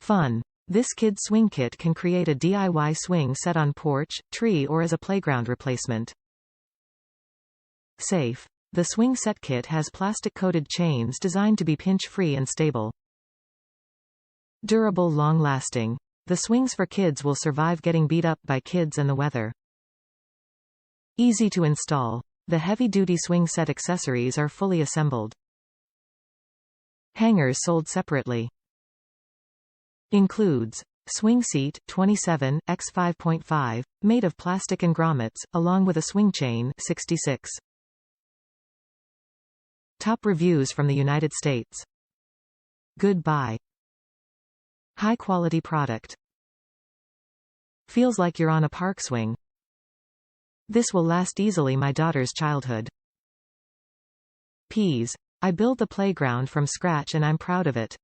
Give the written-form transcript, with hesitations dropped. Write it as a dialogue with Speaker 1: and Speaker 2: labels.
Speaker 1: Fun. This kid's swing kit can create a DIY swing set on porch, tree or as a playground replacement. Safe. The swing set kit has plastic-coated chains designed to be pinch-free and stable. Durable, long-lasting. The swings for kids will survive getting beat up by kids and the weather. Easy to install. The heavy-duty swing set accessories are fully assembled. Hangers sold separately. Includes swing seat 27 x 5.5, made of plastic and grommets, along with a swing chain 66. Top reviews from the United States. Goodbye. High-quality product. Feels like you're on a park swing. This will last easily my daughter's childhood. Peas. I built the playground from scratch and I'm proud of it.